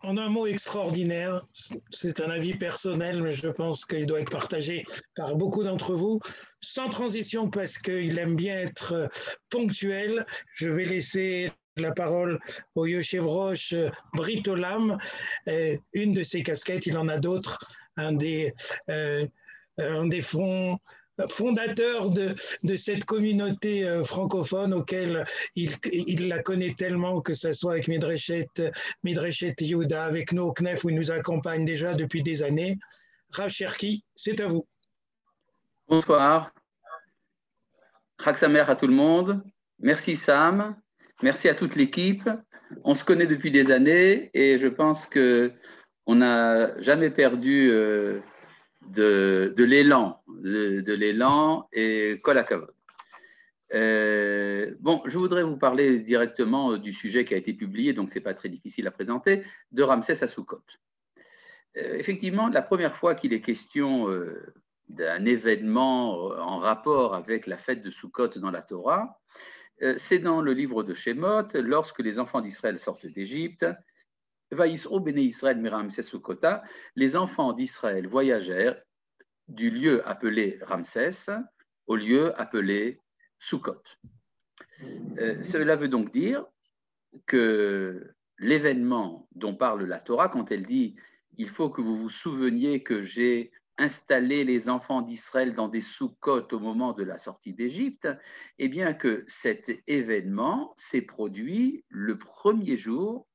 En un mot, extraordinaire. C'est un avis personnel, mais je pense qu'il doit être partagé par beaucoup d'entre vous. Sans transition, parce qu'il aime bien être ponctuel, je vais laisser la parole au Yoshev-Rosh Britolam. Une de ses casquettes, il en a d'autres. Un des fondateur de cette communauté francophone auquel il la connaît tellement, que ce soit avec Midreshet Yehuda, avec nous au CNEF où il nous accompagne déjà depuis des années. Rav Cherki, c'est à vous. Bonsoir. Chag Sameach à tout le monde. Merci Sam. Merci à toute l'équipe. On se connaît depuis des années et je pense qu'on n'a jamais perdu de l'élan, et kol hakavod. Bon, je voudrais vous parler directement du sujet qui a été publié, donc ce n'est pas très difficile à présenter, de Ramsès à Sukkot. Effectivement, la première fois qu'il est question d'un événement en rapport avec la fête de Sukkot dans la Torah, c'est dans le livre de Shemot, lorsque les enfants d'Israël sortent d'Égypte. Vaïsro Béné Israël Miramsès Sukkota, les enfants d'Israël voyagèrent du lieu appelé Ramsès au lieu appelé Sukkot. Cela veut donc dire que l'événement dont parle la Torah, quand elle dit « il faut que vous vous souveniez que j'ai installé les enfants d'Israël dans des Sukkot au moment de la sortie d'Égypte », eh bien que cet événement s'est produit le premier jour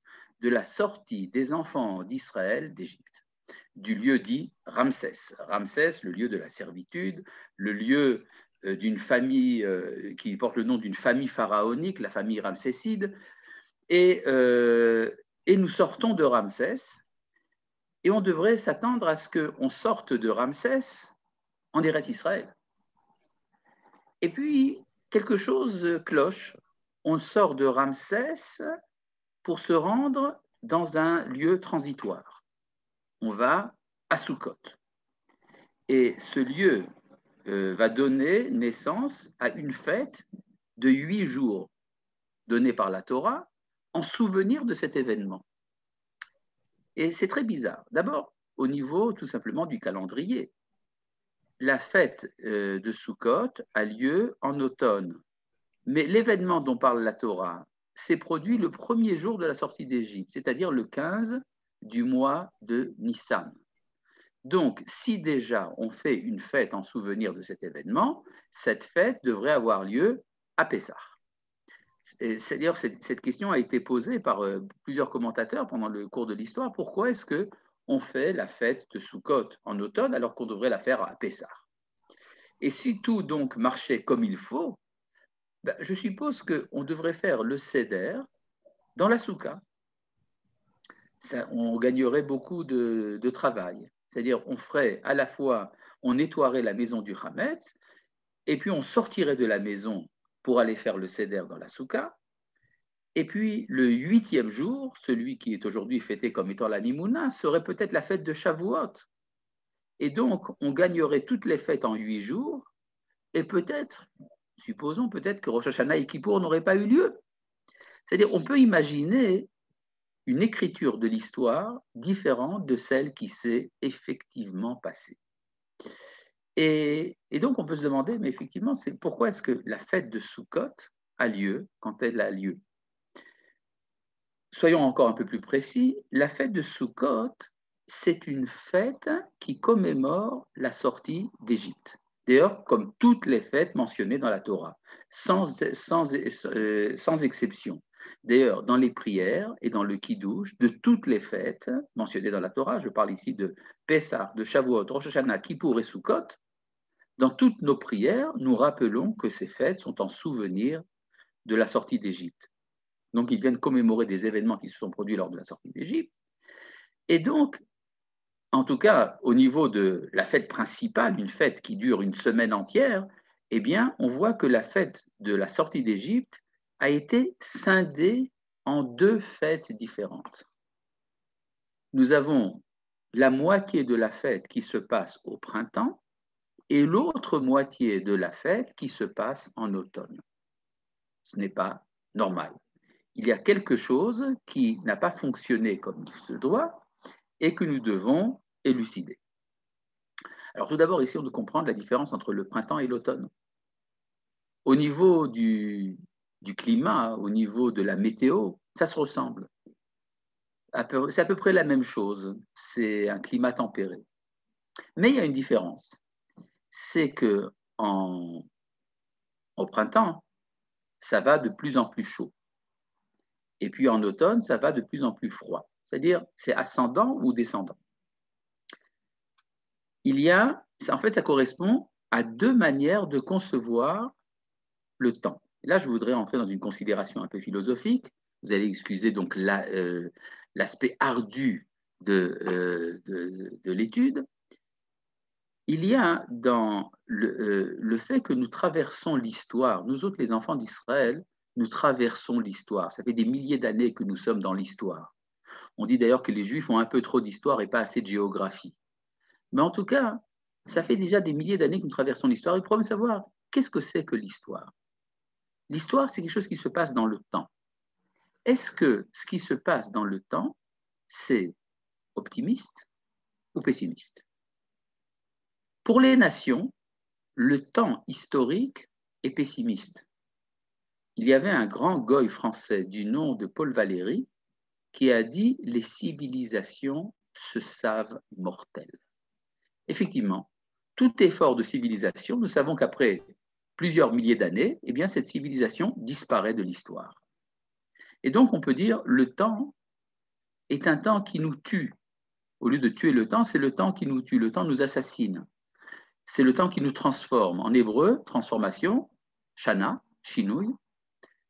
de la sortie des enfants d'Israël d'Égypte, du lieu dit Ramsès. Ramsès, le lieu de la servitude, le lieu d'une famille qui porte le nom d'une famille pharaonique, la famille ramséside, et nous sortons de Ramsès, et on devrait s'attendre à ce qu'on sorte de Ramsès en Eretz Israël. Et puis, quelque chose cloche. On sort de Ramsès pour se rendre dans un lieu transitoire. On va à Sukkot. Et ce lieu va donner naissance à une fête de 8 jours donnée par la Torah en souvenir de cet événement. Et c'est très bizarre. D'abord, au niveau tout simplement du calendrier. La fête de Sukkot a lieu en automne. Mais l'événement dont parle la Torah s'est produit le premier jour de la sortie d'Égypte, c'est-à-dire le 15 du mois de Nissan. Donc, si déjà on fait une fête en souvenir de cet événement, cette fête devrait avoir lieu à Pessah. C'est-à-dire, cette question a été posée par plusieurs commentateurs pendant le cours de l'histoire. Pourquoi est-ce qu'on fait la fête de Sukkot en automne alors qu'on devrait la faire à Pessah? Et si tout donc marchait comme il faut, ben, je suppose qu'on devrait faire le Seder dans la Souka. On gagnerait beaucoup de travail. C'est-à-dire, on ferait à la fois, on nettoierait la maison du Hametz, et puis on sortirait de la maison pour aller faire le Seder dans la Souka. Et puis, le 8e jour, celui qui est aujourd'hui fêté comme étant la Nimouna, serait peut-être la fête de Shavuot. Et donc, on gagnerait toutes les fêtes en 8 jours, et peut-être, supposons peut-être que Rosh Hashanah et Kippour n'auraient pas eu lieu. C'est-à-dire, on peut imaginer une écriture de l'histoire différente de celle qui s'est effectivement passée. Et donc, on peut se demander, mais effectivement, pourquoi est-ce que la fête de Sukkot a lieu quand elle a lieu? Soyons encore un peu plus précis, la fête de Sukkot, c'est une fête qui commémore la sortie d'Égypte. D'ailleurs, comme toutes les fêtes mentionnées dans la Torah, sans exception. D'ailleurs, dans les prières et dans le Kiddush, de toutes les fêtes mentionnées dans la Torah, je parle ici de Pessah, de Shavuot, Rosh Hashanah, Kippour et Sukkot, dans toutes nos prières, nous rappelons que ces fêtes sont en souvenir de la sortie d'Égypte. Donc, ils viennent commémorer des événements qui se sont produits lors de la sortie d'Égypte. Et donc, en tout cas, au niveau de la fête principale, une fête qui dure une semaine entière, eh bien, on voit que la fête de la sortie d'Égypte a été scindée en 2 fêtes différentes. Nous avons la moitié de la fête qui se passe au printemps et l'autre moitié de la fête qui se passe en automne. Ce n'est pas normal. il y a quelque chose qui n'a pas fonctionné comme il se doit et que nous devons élucider. Alors tout d'abord, essayons de comprendre la différence entre le printemps et l'automne. Au niveau du climat, au niveau de la météo, ça se ressemble. C'est à peu près la même chose, c'est un climat tempéré. Mais il y a une différence, c'est que au printemps, ça va de plus en plus chaud. Et puis en automne, ça va de plus en plus froid. C'est-à-dire, c'est ascendant ou descendant. En fait, ça correspond à deux manières de concevoir le temps. Et là, je voudrais entrer dans une considération un peu philosophique. Vous allez excuser donc l'aspect ardu de l'étude. Il y a dans le fait que nous traversons l'histoire, nous autres les enfants d'Israël, nous traversons l'histoire. Ça fait des milliers d'années que nous sommes dans l'histoire. On dit d'ailleurs que les Juifs ont un peu trop d'histoire et pas assez de géographie. Mais en tout cas, ça fait déjà des milliers d'années que nous traversons l'histoire. Il faut me savoir, qu'est-ce que c'est que l'histoire? L'histoire, c'est quelque chose qui se passe dans le temps. Est-ce que ce qui se passe dans le temps, c'est optimiste ou pessimiste? Pour les nations, le temps historique est pessimiste. Il y avait un grand goy français du nom de Paul Valéry qui a dit « Les civilisations se savent mortelles ». Effectivement, tout effort de civilisation, nous savons qu'après plusieurs milliers d'années, eh bien, cette civilisation disparaît de l'histoire. Et donc, on peut dire le temps est un temps qui nous tue. Au lieu de tuer le temps, c'est le temps qui nous tue, le temps nous assassine. C'est le temps qui nous transforme. En hébreu, transformation, shana, shinouï,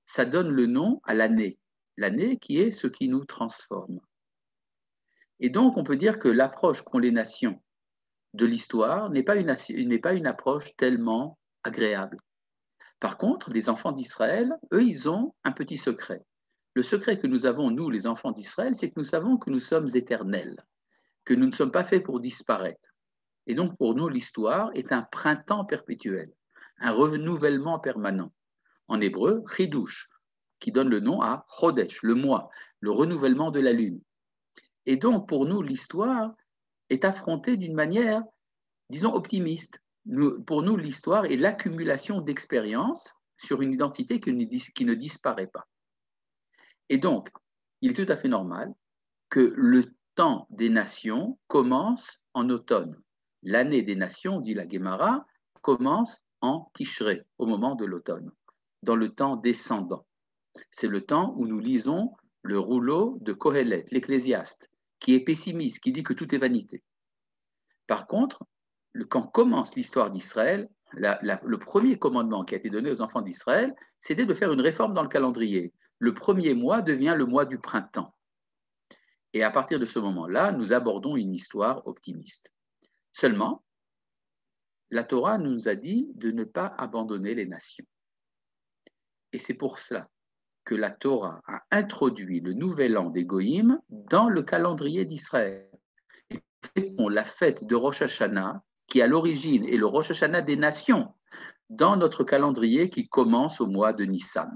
ça donne le nom à l'année. L'année qui est ce qui nous transforme. Et donc, on peut dire que l'approche qu'ont les nations de l'histoire n'est pas une approche tellement agréable. Par contre, les enfants d'Israël, eux, ils ont un petit secret. Le secret que nous avons, nous, les enfants d'Israël, c'est que nous savons que nous sommes éternels, que nous ne sommes pas faits pour disparaître. Et donc, pour nous, l'histoire est un printemps perpétuel, un renouvellement permanent. En hébreu, chidush, qui donne le nom à chodesh, le mois, le renouvellement de la lune. Et donc, pour nous, l'histoire est affrontée d'une manière, disons, optimiste. Pour nous, l'histoire est l'accumulation d'expériences sur une identité qui ne disparaît pas. Et donc, il est tout à fait normal que le temps des nations commence en automne. L'année des nations, dit la Guémara, commence en Tishré, au moment de l'automne, dans le temps descendant. C'est le temps où nous lisons le rouleau de Kohelet, l'Ecclésiaste, qui est pessimiste, qui dit que tout est vanité. Par contre, quand commence l'histoire d'Israël, le premier commandement qui a été donné aux enfants d'Israël, c'était de faire une réforme dans le calendrier. Le premier mois devient le mois du printemps. Et à partir de ce moment-là, nous abordons une histoire optimiste. Seulement, la Torah nous a dit de ne pas abandonner les nations. Et c'est pour cela que la Torah a introduit le nouvel an des Goïm dans le calendrier d'Israël. La fête de Rosh Hashanah, qui à l'origine est le Rosh Hashanah des nations, dans notre calendrier qui commence au mois de Nissan.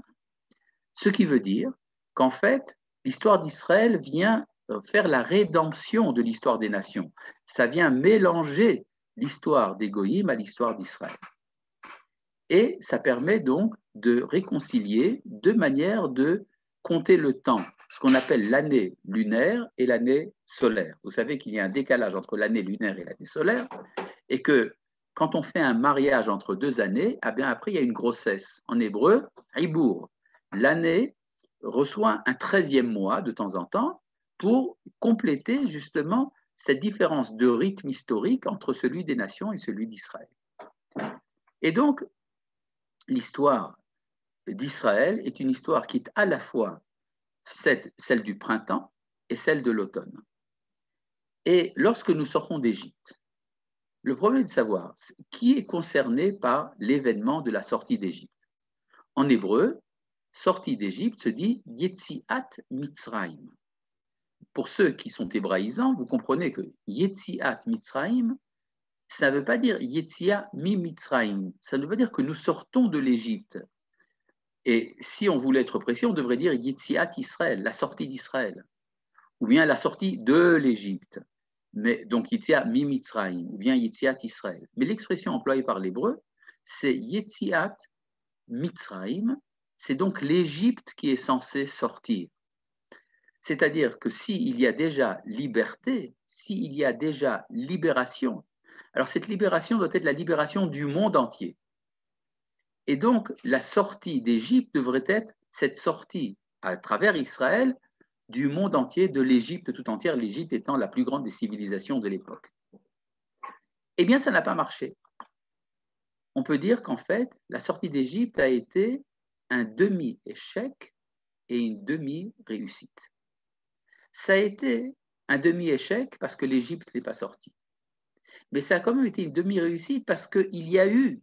Ce qui veut dire qu'en fait, l'histoire d'Israël vient faire la rédemption de l'histoire des nations. Ça vient mélanger l'histoire des Goïm à l'histoire d'Israël. Et ça permet donc de réconcilier deux manières de compter le temps, ce qu'on appelle l'année lunaire et l'année solaire. Vous savez qu'il y a un décalage entre l'année lunaire et l'année solaire, et que quand on fait un mariage entre deux années, eh bien après il y a une grossesse. En hébreu, ibour. L'année reçoit un 13e mois de temps en temps pour compléter justement cette différence de rythme historique entre celui des nations et celui d'Israël. Et donc, l'histoire d'Israël est une histoire qui est à la fois celle du printemps et celle de l'automne. Et lorsque nous sortons d'Égypte, le problème est de savoir qui est concerné par l'événement de la sortie d'Égypte. En hébreu, sortie d'Égypte se dit Yetziat Mitzrayim. Pour ceux qui sont hébraïsants, vous comprenez que Yetziat Mitzrayim, ça ne veut pas dire Yetzia mi Mitzrayim, ça ne veut pas dire que nous sortons de l'Égypte. Et si on voulait être précis, on devrait dire Yetziat Israël, la sortie d'Israël, ou bien la sortie de l'Égypte. Mais donc Yetziat mi Mitzrayim, ou bien Yetziat Israël. Mais l'expression employée par l'hébreu, c'est Yetziat Mitzrayim, c'est donc l'Égypte qui est censée sortir. C'est-à-dire que s'il y a déjà liberté, s'il y a déjà libération, alors cette libération doit être la libération du monde entier. Et donc, la sortie d'Égypte devrait être cette sortie à travers Israël du monde entier, de l'Égypte tout entière, l'Égypte étant la plus grande des civilisations de l'époque. Eh bien, ça n'a pas marché. On peut dire qu'en fait, la sortie d'Égypte a été un demi-échec et une demi-réussite. Ça a été un demi-échec parce que l'Égypte n'est pas sortie. Mais ça a quand même été une demi-réussite parce qu'il y a eu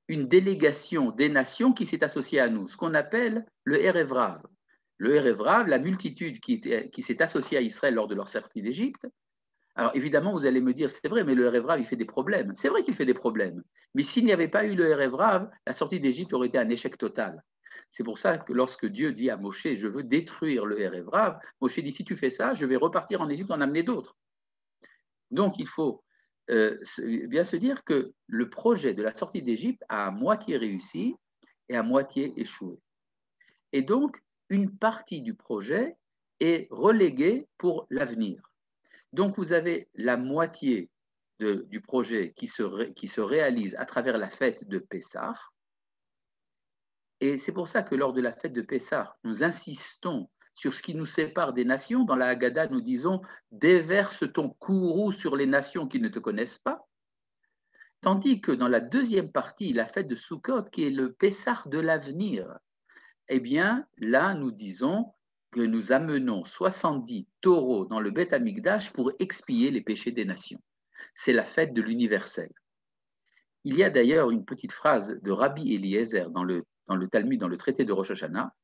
une délégation des nations qui s'est associée à nous, ce qu'on appelle le Erev Rav. Le Erev Rav, la multitude qui s'est associée à Israël lors de leur sortie d'Égypte. Alors évidemment, vous allez me dire, c'est vrai, mais le Erev Rav, il fait des problèmes. C'est vrai qu'il fait des problèmes. Mais s'il n'y avait pas eu le Erev Rav, la sortie d'Égypte aurait été un échec total. C'est pour ça que lorsque Dieu dit à Moshe, je veux détruire le Erev Rav, Moshe dit, si tu fais ça, je vais repartir en Égypte en amener d'autres. Donc il faut bien se dire que le projet de la sortie d'Égypte a à moitié réussi et à moitié échoué. Et donc, une partie du projet est reléguée pour l'avenir. Donc, vous avez la moitié du projet qui se réalise à travers la fête de Pessah. Et c'est pour ça que lors de la fête de Pessah, nous insistons sur ce qui nous sépare des nations. Dans la Haggadah, nous disons « déverse ton courroux sur les nations qui ne te connaissent pas ». Tandis que dans la deuxième partie, la fête de Sukkot, qui est le Pessah de l'avenir, eh bien, là, nous disons que nous amenons 70 taureaux dans le Beth Amikdash pour expier les péchés des nations. C'est la fête de l'universel. Il y a d'ailleurs une petite phrase de Rabbi Eliezer dans le Talmud, dans le traité de Rosh Hashanah,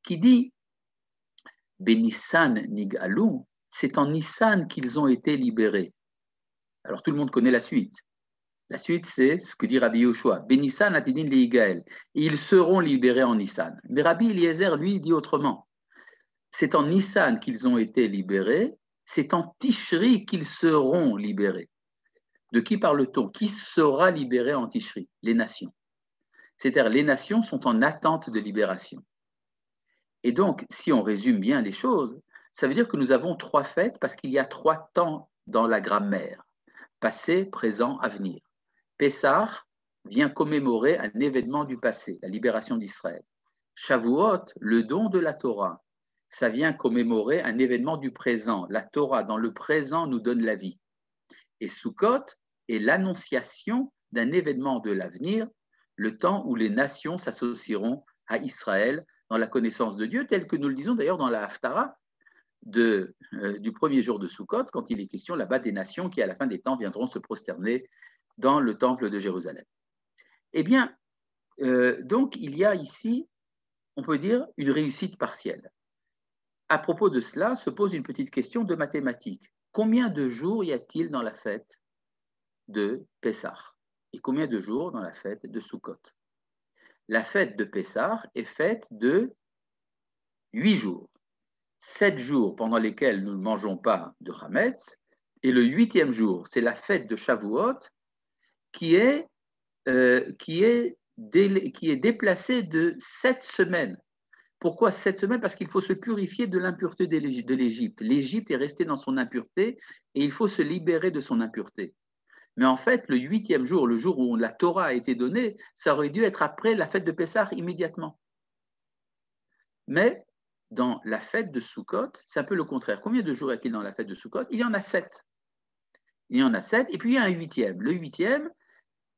qui dit « Benissan nigalou », c'est en Nissan qu'ils ont été libérés. Alors tout le monde connaît la suite. La suite, c'est ce que dit Rabbi Yoshua. Benissan atidin leigael. Ils seront libérés en Nissan. Mais Rabbi Eliezer, lui, dit autrement. C'est en Nissan qu'ils ont été libérés, c'est en Tishri qu'ils seront libérés. De qui parle-t-on? Qui sera libéré en Tishri? Les nations. C'est-à-dire, les nations sont en attente de libération. Et donc, si on résume bien les choses, ça veut dire que nous avons 3 fêtes parce qu'il y a 3 temps dans la grammaire. Passé, présent, avenir. Pessah vient commémorer un événement du passé, la libération d'Israël. Shavuot, le don de la Torah, ça vient commémorer un événement du présent. La Torah, dans le présent, nous donne la vie. Et Sukkot est l'annonciation d'un événement de l'avenir, le temps où les nations s'associeront à Israël dans la connaissance de Dieu, tel que nous le disons d'ailleurs dans la Haftara du premier jour de Sukkot, quand il est question là-bas des nations qui, à la fin des temps, viendront se prosterner dans le temple de Jérusalem. Eh bien, donc, il y a ici, on peut dire, une réussite partielle. À propos de cela, se pose une petite question de mathématiques. Combien de jours y a-t-il dans la fête de Pessah? Et combien de jours dans la fête de Sukkot? La fête de Pessah est faite de 8 jours. 7 jours pendant lesquels nous ne mangeons pas de Hametz, et le 8e jour, c'est la fête de Shavuot, qui est déplacée de 7 semaines. Pourquoi 7 semaines? Parce qu'il faut se purifier de l'impureté de l'Égypte. L'Égypte est restée dans son impureté et il faut se libérer de son impureté. Mais en fait, le 8e jour, le jour où la Torah a été donnée, ça aurait dû être après la fête de Pessah immédiatement. Mais dans la fête de Sukkot, c'est un peu le contraire. Combien de jours y a-t-il dans la fête de Sukkot? Il y en a 7. Il y en a 7, et puis il y a un 8e. Le 8e,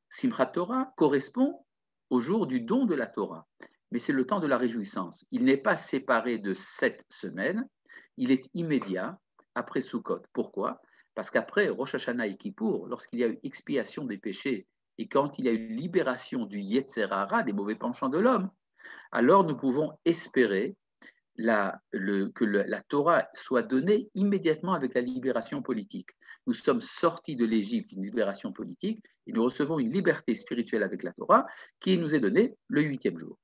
Simchat Torah, correspond au jour du don de la Torah. Mais c'est le temps de la réjouissance. Il n'est pas séparé de 7 semaines, il est immédiat après Sukkot. Pourquoi? Parce qu'après Rosh Hashanah et Kippour, lorsqu'il y a eu expiation des péchés et quand il y a eu libération du Yetzer Hara, des mauvais penchants de l'homme, alors nous pouvons espérer que la Torah soit donnée immédiatement avec la libération politique. Nous sommes sortis de l'Égypte, une libération politique, et nous recevons une liberté spirituelle avec la Torah qui nous est donnée le 8e jour.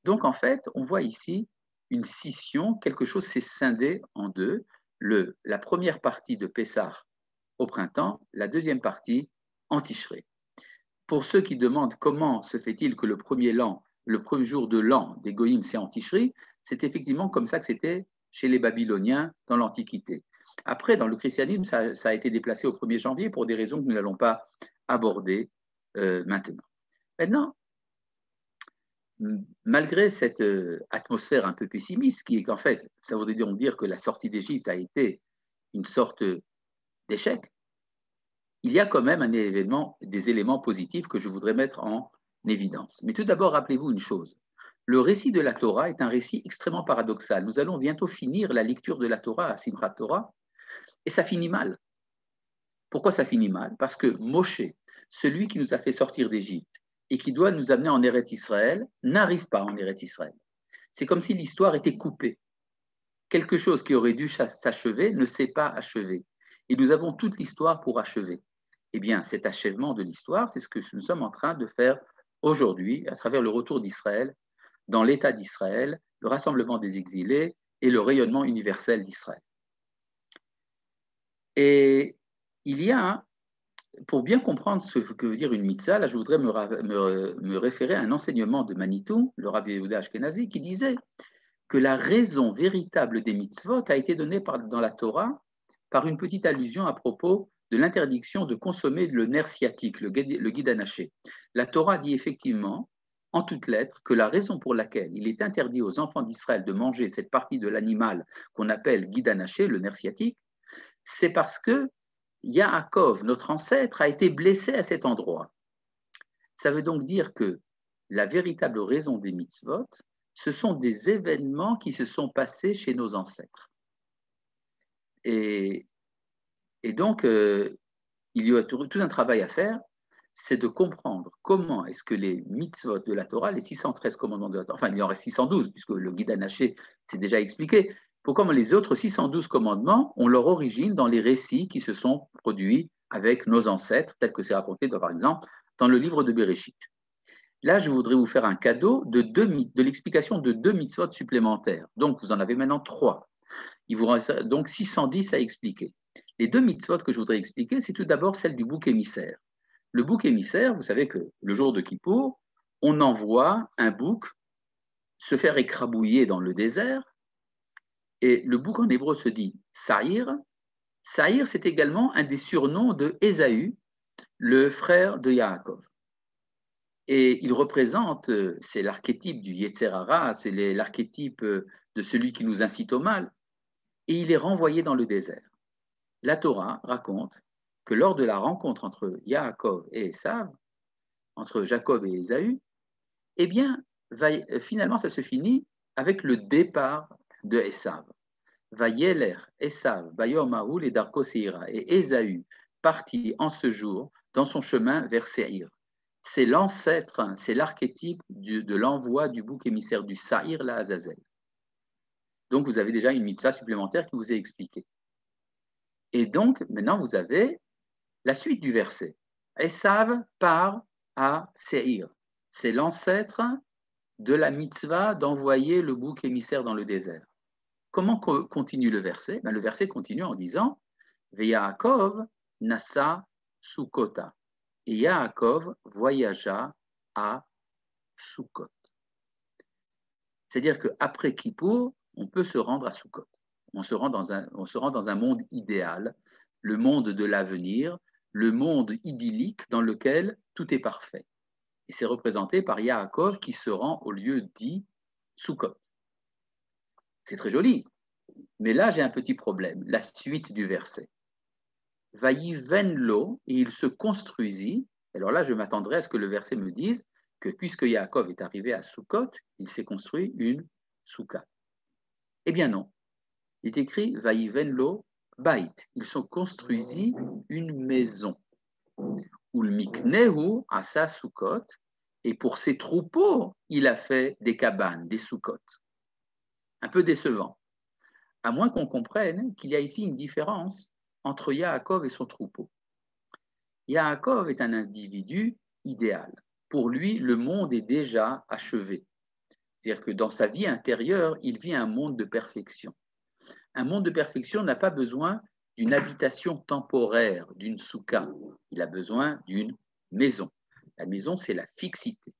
Donc, en fait, on voit ici une scission, quelque chose s'est scindé en deux. La première partie de Pessah au printemps, la deuxième partie en Tishré. Pour ceux qui demandent comment se fait-il que le premier jour de l'an des Goïms, c'est en Tishri, c'est effectivement comme ça que c'était chez les Babyloniens dans l'Antiquité. Après, dans le christianisme, ça a été déplacé au 1er janvier pour des raisons que nous n'allons pas aborder maintenant. Maintenant, malgré cette atmosphère un peu pessimiste, qui est qu'en fait, ça voudrait donc dire que la sortie d'Égypte a été une sorte d'échec, il y a quand même des éléments positifs que je voudrais mettre en évidence. Mais tout d'abord, rappelez-vous une chose. Le récit de la Torah est un récit extrêmement paradoxal. Nous allons bientôt finir la lecture de la Torah à Simchat Torah, et ça finit mal. Pourquoi ça finit mal? Parce que Moshe, celui qui nous a fait sortir d'Égypte et qui doit nous amener en Eretz Israël, n'arrive pas en Eretz Israël. C'est comme si l'histoire était coupée. Quelque chose qui aurait dû s'achever ne s'est pas achevé. Et nous avons toute l'histoire pour achever. Eh bien, cet achèvement de l'histoire, c'est ce que nous sommes en train de faire aujourd'hui à travers le retour d'Israël dans l'État d'Israël, le rassemblement des exilés et le rayonnement universel d'Israël. Et il y a, pour bien comprendre ce que veut dire une mitzvah, là je voudrais me référer à un enseignement de Manitou, le Rabbi Yehuda Ashkenazi, qui disait que la raison véritable des mitzvot a été donnée dans la Torah par une petite allusion à propos de l'interdiction de consommer le nerf sciatique, le guide anaché. La Torah dit effectivement, en toutes lettres, que la raison pour laquelle il est interdit aux enfants d'Israël de manger cette partie de l'animal qu'on appelle guide anaché, le nerf sciatique, c'est parce que Yaakov, notre ancêtre, a été blessé à cet endroit. Ça veut donc dire que la véritable raison des mitzvot, ce sont des événements qui se sont passés chez nos ancêtres. Et donc, il y a tout un travail à faire, c'est de comprendre comment est-ce que les mitzvot de la Torah, les 613 commandements de la Torah, enfin il y en reste 612, puisque le guide anaché c'est déjà expliqué, pour comment les autres 612 commandements ont leur origine dans les récits qui se sont produits avec nos ancêtres, tel que c'est raconté par exemple dans le livre de Bereshit. Là, je voudrais vous faire un cadeau de l'explication de 2 mitzvot supplémentaires. Donc, vous en avez maintenant 3. Il vous reste donc 610 à expliquer. Les 2 mitzvot que je voudrais expliquer, c'est tout d'abord celle du bouc émissaire. Le bouc émissaire, vous savez que le jour de Kippour, on envoie un bouc se faire écrabouiller dans le désert, et le bouc en hébreu se dit Saïr. Saïr, c'est également un des surnoms de Ésaü, le frère de Yaakov. Et il représente, c'est l'archétype du Yetzer Hara, c'est l'archétype de celui qui nous incite au mal, et il est renvoyé dans le désert. La Torah raconte que lors de la rencontre entre Yaakov et Esav, entre Jacob et Ésaü, eh bien, finalement, ça se finit avec le départ de Esav. Vayeler Esav, Bayom Aoul et Darko Seira. Et Ésaü partit en ce jour dans son chemin vers Séhir. C'est l'ancêtre, c'est l'archétype de l'envoi du bouc émissaire du Saïr, la Azazel. Donc, vous avez déjà une mitzvah supplémentaire qui vous est expliquée. Et donc, maintenant, vous avez la suite du verset. Esav part à Séhir. C'est l'ancêtre de la mitzvah d'envoyer le bouc émissaire dans le désert. Comment continue le verset? Le verset continue en disant Veyaakov nasa Sukkota. Et Yaakov voyagea à Sukkot. C'est-à-dire qu'après Kippour, on peut se rendre à Sukkot. On se rend dans un monde idéal, le monde de l'avenir, le monde idyllique dans lequel tout est parfait. Et c'est représenté par Yaakov qui se rend au lieu dit Sukkot. C'est très joli. Mais là, j'ai un petit problème. La suite du verset. Vayivenlo, et il se construisit. Alors là, je m'attendrais à ce que le verset me dise que puisque Yaakov est arrivé à Sukkot, il s'est construit une soukha. Eh bien non. Il est écrit Vayivenlo bait. Il se construisit une maison. Ulmiknehu asa Sukkot. Et pour ses troupeaux, il a fait des cabanes, des Sukkot. Un peu décevant. À moins qu'on comprenne qu'il y a ici une différence entre Yaakov et son troupeau. Yaakov est un individu idéal. Pour lui, le monde est déjà achevé. C'est-à-dire que dans sa vie intérieure, il vit un monde de perfection. Un monde de perfection n'a pas besoin d'une habitation temporaire, d'une soukha. Il a besoin d'une maison. La maison, c'est la fixité.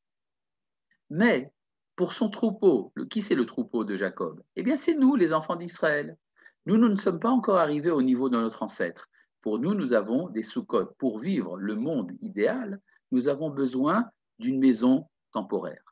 Mais pour son troupeau, qui c'est le troupeau de Jacob? Eh bien, c'est nous, les enfants d'Israël. Nous ne sommes pas encore arrivés au niveau de notre ancêtre. Pour nous, nous avons des soukhotes. Pour vivre le monde idéal, nous avons besoin d'une maison temporaire.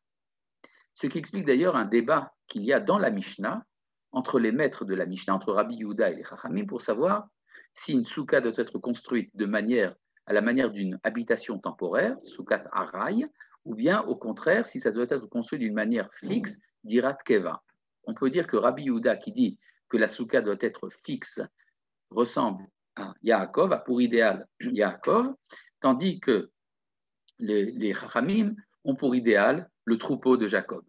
Ce qui explique d'ailleurs un débat qu'il y a dans la Mishnah entre les maîtres de la Mishnah, entre Rabbi Yehuda et les Chachamim, pour savoir si une soukha doit être construite à la manière d'une habitation temporaire, soukhat aray, ou bien au contraire, si ça doit être construit d'une manière fixe, dirat keva. On peut dire que Rabbi Yehuda, qui dit que la soukha doit être fixe, ressemble à Yaakov, a pour idéal Yaakov, tandis que les Chachamim ont pour idéal le troupeau de Jacob.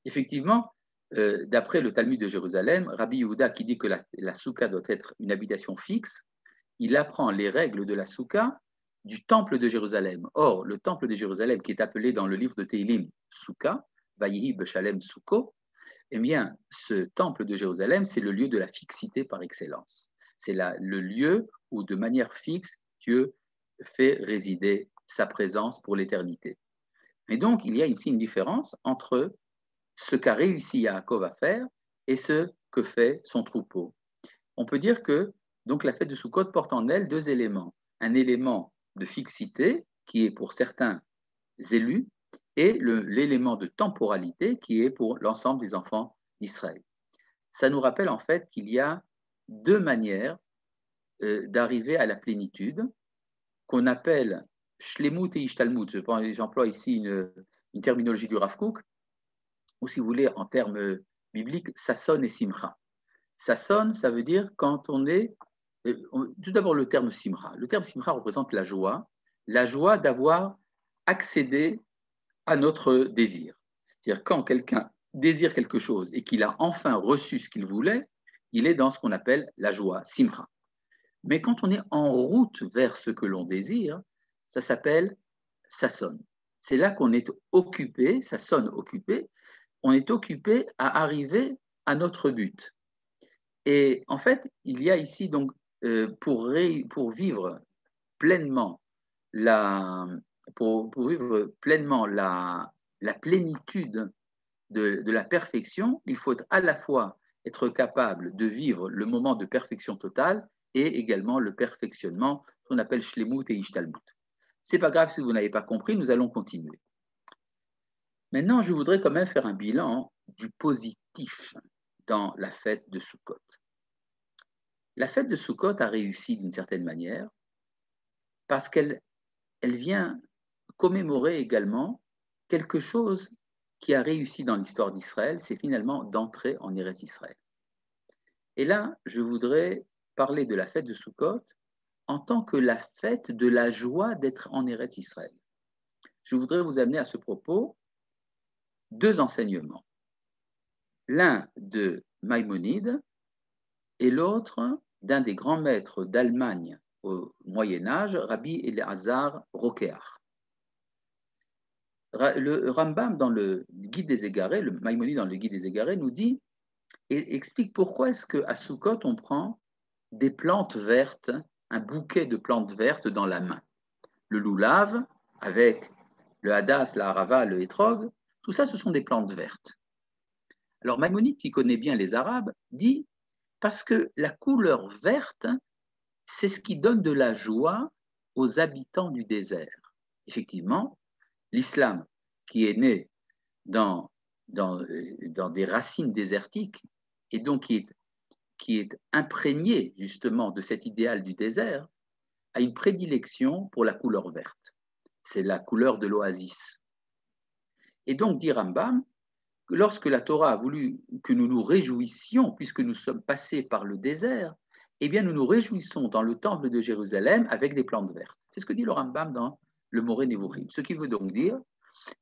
Effectivement, d'après le Talmud de Jérusalem, Rabbi Yehuda, qui dit que la soukha doit être une habitation fixe, il apprend les règles de la soukha du temple de Jérusalem. Or, le temple de Jérusalem, qui est appelé dans le livre de Tehilim soukha, Vayihi Beshalem Soukho, eh bien, ce temple de Jérusalem, c'est le lieu de la fixité par excellence. C'est le lieu où, de manière fixe, Dieu fait résider sa présence pour l'éternité. Et donc, il y a ici une différence entre ce qu'a réussi Yaakov à faire et ce que fait son troupeau. On peut dire que donc, la fête de Sukkot porte en elle deux éléments. Un élément de fixité, qui est pour certains élus, et l'élément de temporalité, qui est pour l'ensemble des enfants d'Israël. Ça nous rappelle en fait qu'il y a deux manières d'arriver à la plénitude, qu'on appelle shlemut et ishtalmut. J'emploie ici une terminologie du Rav Kook, ou si vous voulez, en termes bibliques, sasson et simcha. Sasson, ça veut dire quand on est... Tout d'abord, le terme simcha. Le terme simcha représente la joie d'avoir accédé à notre désir. C'est-à-dire quand quelqu'un désire quelque chose et qu'il a enfin reçu ce qu'il voulait, il est dans ce qu'on appelle la joie, simcha. Mais quand on est en route vers ce que l'on désire, ça s'appelle sasson. C'est là qu'on est occupé, ça sonne occupé, on est occupé à arriver à notre but. Et en fait, il y a ici donc, pour vivre pleinement la plénitude de la perfection, il faut à la fois être capable de vivre le moment de perfection totale et également le perfectionnement, qu'on appelle shlemut et ishtalmut. C'est pas grave si vous n'avez pas compris, nous allons continuer. Maintenant, je voudrais quand même faire un bilan du positif dans la fête de Sukkot. La fête de Sukkot a réussi d'une certaine manière parce qu'elle vient commémorer également quelque chose qui a réussi dans l'histoire d'Israël, c'est finalement d'entrer en Eretz Israël. Et là, je voudrais parler de la fête de Sukkot en tant que la fête de la joie d'être en Eretz Israël. Je voudrais vous amener à ce propos deux enseignements. L'un de Maïmonide et l'autre d'un des grands maîtres d'Allemagne au Moyen-Âge, Rabbi Elazar Rokeach. Le Rambam dans le Guide des Égarés, le Maïmonide dans le Guide des Égarés nous dit et explique pourquoi est-ce qu'à Sukkot on prend des plantes vertes, un bouquet de plantes vertes dans la main. Le loulav avec le hadas, la harava, le hétrog, tout ça ce sont des plantes vertes. Alors Maïmonide, qui connaît bien les Arabes, dit parce que la couleur verte, c'est ce qui donne de la joie aux habitants du désert. Effectivement, l'islam, qui est né dans des racines désertiques et donc qui est imprégné justement de cet idéal du désert, a une prédilection pour la couleur verte. C'est la couleur de l'oasis. Et donc, dit Rambam, lorsque la Torah a voulu que nous nous réjouissions, puisque nous sommes passés par le désert, eh bien, nous nous réjouissons dans le temple de Jérusalem avec des plantes vertes. C'est ce que dit le Rambam dans le Moré Nevuchim. Ce qui veut donc dire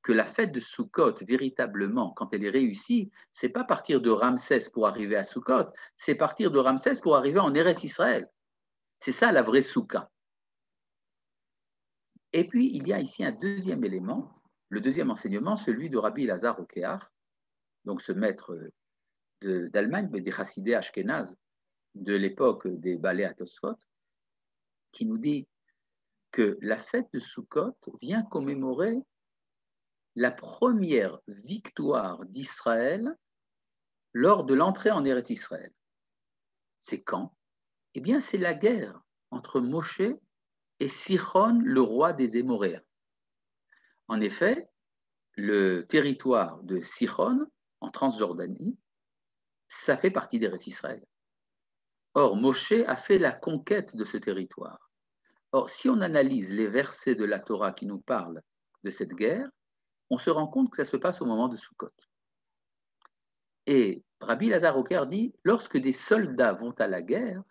que la fête de Sukkot, véritablement, quand elle est réussie, c'est pas partir de Ramsès pour arriver à Sukkot, c'est partir de Ramsès pour arriver en Eretz Israël. C'est ça la vraie Soukha. Et puis, il y a ici un deuxième élément, le deuxième enseignement, celui de Rabbi Elazar Rokeach, donc ce maître d'Allemagne, mais des Chassidés Ashkénazes de l'époque des Balei HaTosfot, qui nous dit que la fête de Sukkot vient commémorer la première victoire d'Israël lors de l'entrée en Eretz Israël. C'est quand? Eh bien, c'est la guerre entre Moshe et Sichon, le roi des Émoréens. En effet, le territoire de Sichon, en Transjordanie, ça fait partie d'Eretz Israël. Or, Moshe a fait la conquête de ce territoire. Or, si on analyse les versets de la Torah qui nous parlent de cette guerre, on se rend compte que ça se passe au moment de Sukkot. Et Rabbi Lazar Oker dit, lorsque des soldats vont à la guerre,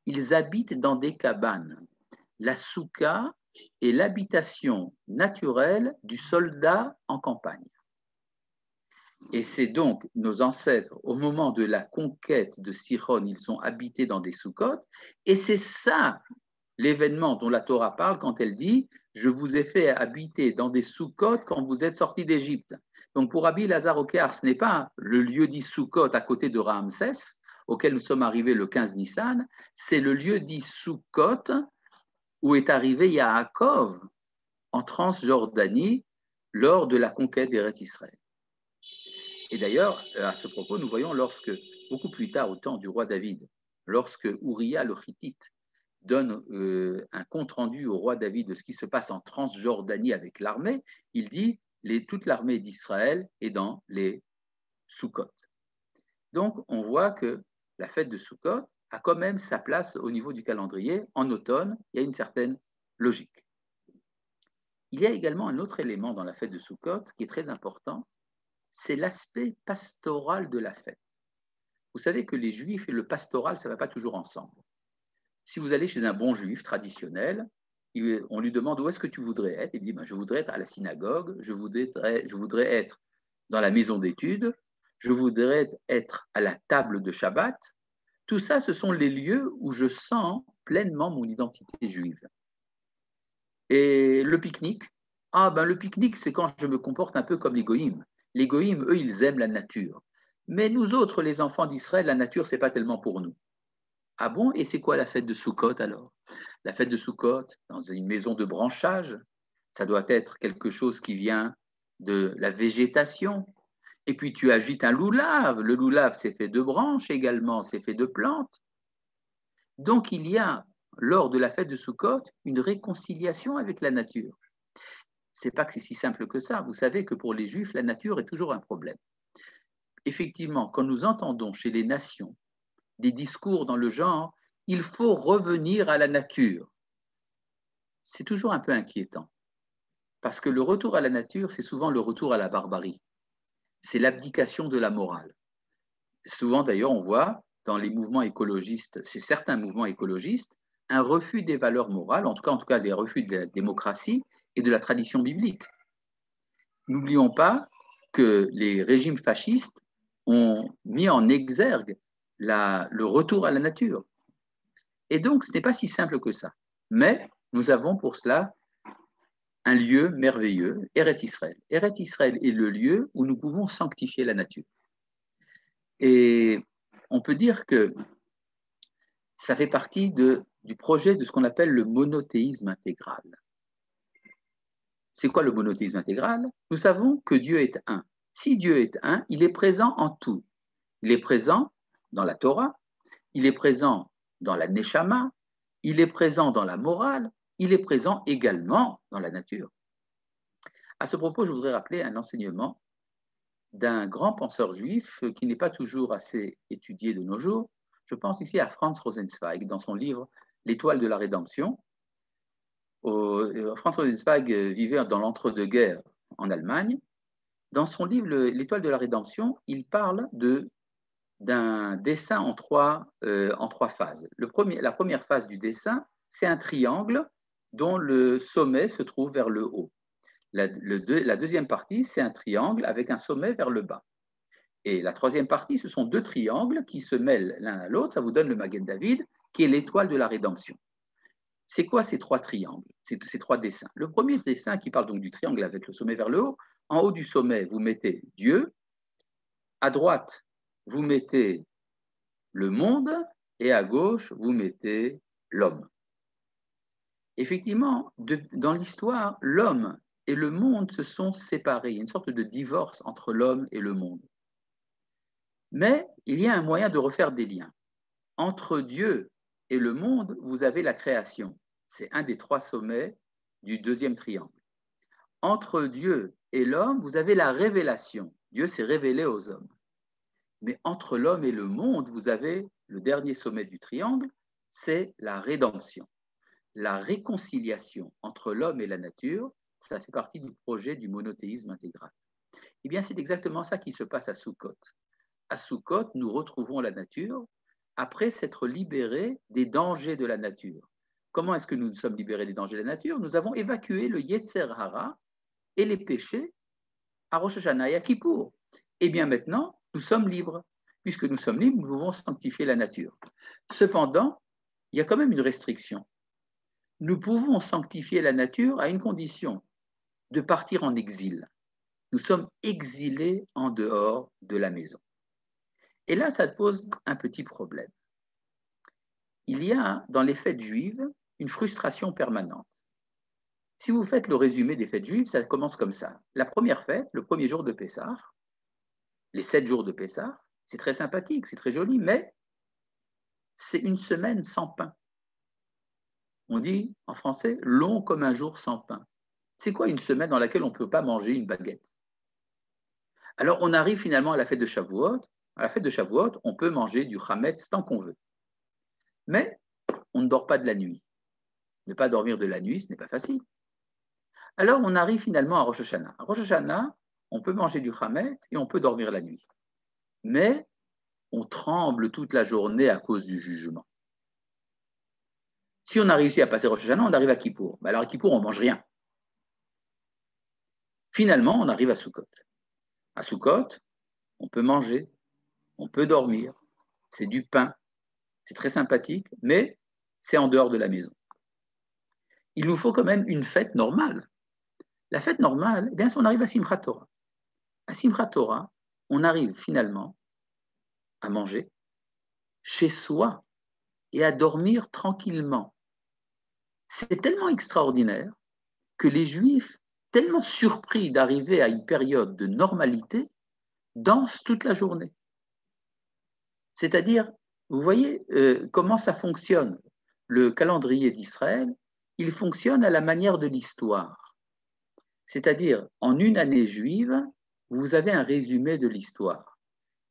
ils habitent dans des cabanes. La soukha est l'habitation naturelle du soldat en campagne. Et c'est donc nos ancêtres, au moment de la conquête de Sichon, ils sont habités dans des soukotes, et c'est ça l'événement dont la Torah parle quand elle dit « Je vous ai fait habiter dans des soukotes quand vous êtes sortis d'Égypte ». Donc pour Rabbi Lazar Oker, ce n'est pas le lieu dit Sukkot à côté de Ramsès, auquel nous sommes arrivés le 15 Nissan, c'est le lieu dit Sukkot où est arrivé Yaakov en Transjordanie lors de la conquête d'Eretz Israël. Et d'ailleurs, à ce propos, nous voyons lorsque, beaucoup plus tard, au temps du roi David, lorsque Uriah le Hittite donne un compte-rendu au roi David de ce qui se passe en Transjordanie avec l'armée, il dit toute l'armée d'Israël est dans les Sukkot. Donc, on voit que la fête de Sukkot a quand même sa place au niveau du calendrier. En automne, il y a une certaine logique. Il y a également un autre élément dans la fête de Sukkot qui est très important, c'est l'aspect pastoral de la fête. Vous savez que les juifs et le pastoral, ça ne va pas toujours ensemble. Si vous allez chez un bon juif traditionnel, on lui demande où est-ce que tu voudrais être. Il dit, je voudrais être à la synagogue, je voudrais être dans la maison d'études, je voudrais être à la table de Shabbat. Tout ça, ce sont les lieux où je sens pleinement mon identité juive. Et le pique-nique, le pique-nique, c'est quand je me comporte un peu comme les goïms. Les goïms, eux, ils aiment la nature. Mais nous autres, les enfants d'Israël, la nature, ce n'est pas tellement pour nous. Ah bon? Et c'est quoi la fête de Sukkot alors? La fête de Sukkot, dans une maison de branchage, ça doit être quelque chose qui vient de la végétation. Et puis tu agites un loulav. Le loulav, c'est fait de branches également, c'est fait de plantes. Donc il y a, lors de la fête de Sukkot, une réconciliation avec la nature. C'est pas que c'est si simple que ça. Vous savez que pour les Juifs, la nature est toujours un problème. Effectivement, quand nous entendons chez les nations des discours dans le genre « il faut revenir à la nature », c'est toujours un peu inquiétant. Parce que le retour à la nature, c'est souvent le retour à la barbarie. C'est l'abdication de la morale. Souvent, d'ailleurs, on voit dans les mouvements écologistes, chez certains mouvements écologistes, un refus des valeurs morales, en tout cas des refus de la démocratie et de la tradition biblique. N'oublions pas que les régimes fascistes ont mis en exergue le retour à la nature. Et donc, ce n'est pas si simple que ça. Mais nous avons pour cela un lieu merveilleux, Eretz Israël. Eretz Israël est le lieu où nous pouvons sanctifier la nature. Et on peut dire que ça fait partie du projet de ce qu'on appelle le monothéisme intégral. C'est quoi le monothéisme intégral? Nous savons que Dieu est un. Si Dieu est un, il est présent en tout. Il est présent dans la Torah, il est présent dans la Neshama, il est présent dans la morale, il est présent également dans la nature. À ce propos, je voudrais rappeler un enseignement d'un grand penseur juif qui n'est pas toujours assez étudié de nos jours. Je pense ici à Franz Rosenzweig dans son livre « L'étoile de la rédemption ». Franz Rosenzweig vivait dans l'entre-deux-guerres en Allemagne. Dans son livre « L'étoile de la rédemption », il parle d'un dessin en trois phases. La première phase du dessin, c'est un triangle dont le sommet se trouve vers le haut. La deuxième partie, c'est un triangle avec un sommet vers le bas. Et la troisième partie, ce sont deux triangles qui se mêlent l'un à l'autre. Ça vous donne le Magen David, qui est l'étoile de la rédemption. C'est quoi ces trois triangles, ces trois dessins? Le premier dessin qui parle donc du triangle avec le sommet vers le haut, en haut du sommet, vous mettez Dieu, à droite, vous mettez le monde et à gauche, vous mettez l'homme. Effectivement, dans l'histoire, l'homme et le monde se sont séparés. Il y a une sorte de divorce entre l'homme et le monde. Mais il y a un moyen de refaire des liens. Entre Dieu et le monde, vous avez la création. C'est un des 3 sommets du 2e triangle. Entre Dieu et l'homme, vous avez la révélation. Dieu s'est révélé aux hommes. Mais entre l'homme et le monde, vous avez le dernier sommet du triangle, c'est la rédemption. La réconciliation entre l'homme et la nature, ça fait partie du projet du monothéisme intégral. Eh bien, c'est exactement ça qui se passe à Sukkot. À Sukkot, nous retrouvons la nature après s'être libérés des dangers de la nature. Comment est-ce que nous nous sommes libérés des dangers de la nature? Nous avons évacué le Yetzer Hara et les péchés à Rosh Hashanah et à Kippour. Eh bien, maintenant, nous sommes libres. Puisque nous sommes libres, nous pouvons sanctifier la nature. Cependant, il y a quand même une restriction. Nous pouvons sanctifier la nature à une condition, de partir en exil. Nous sommes exilés en dehors de la maison. Et là, ça pose un petit problème. Il y a dans les fêtes juives une frustration permanente. Si vous faites le résumé des fêtes juives, ça commence comme ça. La première fête, le premier jour de Pessah, les 7 jours de Pessah, c'est très sympathique, c'est très joli, mais c'est une semaine sans pain. On dit en français, long comme un jour sans pain. C'est quoi une semaine dans laquelle on ne peut pas manger une baguette? Alors on arrive finalement à la fête de Shavuot. À la fête de Shavuot, on peut manger du chametz tant qu'on veut. Mais on ne dort pas de la nuit. Ne pas dormir de la nuit, ce n'est pas facile. Alors on arrive finalement à Rosh Hashanah. À Rosh Hashanah, on peut manger du chametz et on peut dormir la nuit. Mais on tremble toute la journée à cause du jugement. Si on a réussi à passer Rosh Hashanah, on arrive à Kippour. Alors à Kippour, on ne mange rien. Finalement, on arrive à Sukkot. À Sukkot, on peut manger, on peut dormir, c'est du pain, c'est très sympathique, mais c'est en dehors de la maison. Il nous faut quand même une fête normale. La fête normale, eh bien, on arrive à Simchat Torah. À Simchat Torah, on arrive finalement à manger chez soi et à dormir tranquillement. C'est tellement extraordinaire que les Juifs, tellement surpris d'arriver à une période de normalité, dansent toute la journée. C'est-à-dire, vous voyez comment ça fonctionne. Le calendrier d'Israël, il fonctionne à la manière de l'histoire. C'est-à-dire, en une année juive, vous avez un résumé de l'histoire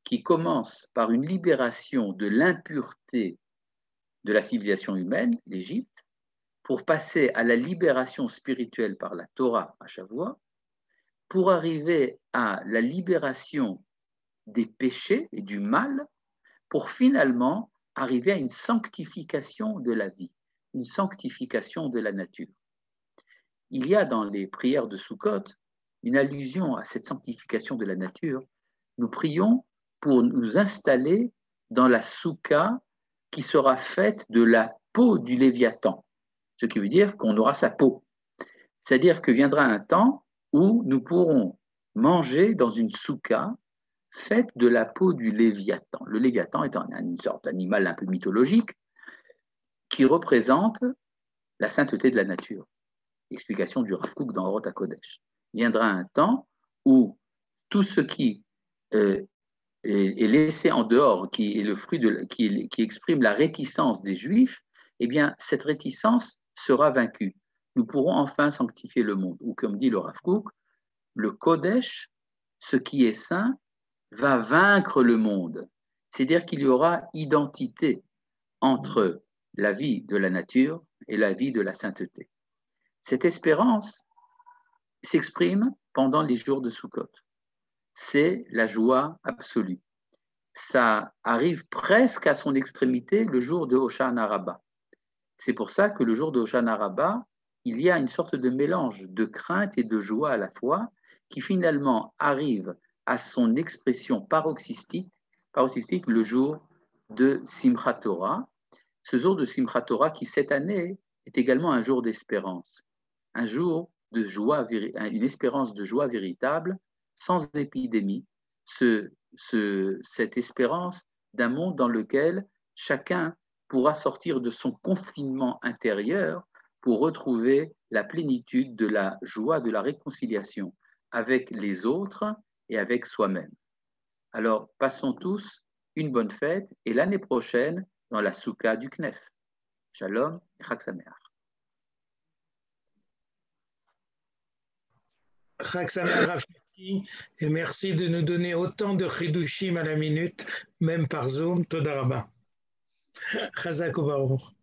qui commence par une libération de l'impureté de la civilisation humaine, l'Égypte, pour passer à la libération spirituelle par la Torah à Shavuot, pour arriver à la libération des péchés et du mal, pour finalement arriver à une sanctification de la vie, une sanctification de la nature. Il y a dans les prières de Sukkot une allusion à cette sanctification de la nature. Nous prions pour nous installer dans la soukha qui sera faite de la peau du Léviathan, ce qui veut dire qu'on aura sa peau. C'est-à-dire que viendra un temps où nous pourrons manger dans une soukha faite de la peau du Léviathan. Le Léviathan est une sorte d'animal un peu mythologique qui représente la sainteté de la nature. Explication du Rav Kook dans Orot HaKodesh. Viendra un temps où tout ce qui est laissé en dehors, qui est le fruit qui exprime la réticence des Juifs, eh bien, cette réticence sera vaincue. Nous pourrons enfin sanctifier le monde. Ou comme dit le Rav Kook, le Kodesh, ce qui est saint, va vaincre le monde. C'est-à-dire qu'il y aura identité entre la vie de la nature et la vie de la sainteté. Cette espérance s'exprime pendant les jours de Sukkot. C'est la joie absolue. Ça arrive presque à son extrémité le jour de Hoshana Rabbah. C'est pour ça que le jour de Hoshana Rabbah, il y a une sorte de mélange de crainte et de joie à la fois qui finalement arrive à son expression paroxystique le jour de Simchat Torah. Ce jour de Simchat Torah qui cette année est également un jour d'espérance, un jour de joie, une espérance de joie véritable, sans épidémie. Ce cette espérance d'un monde dans lequel chacun pourra sortir de son confinement intérieur pour retrouver la plénitude de la joie, de la réconciliation avec les autres et avec soi-même. Alors, passons tous une bonne fête et l'année prochaine dans la soukha du Knef. Shalom et Chag Sameach. Chag Sameach Rafiki, et merci de nous donner autant de chidushim à la minute, même par Zoom. Toda Rabba. Chazak u'baruch.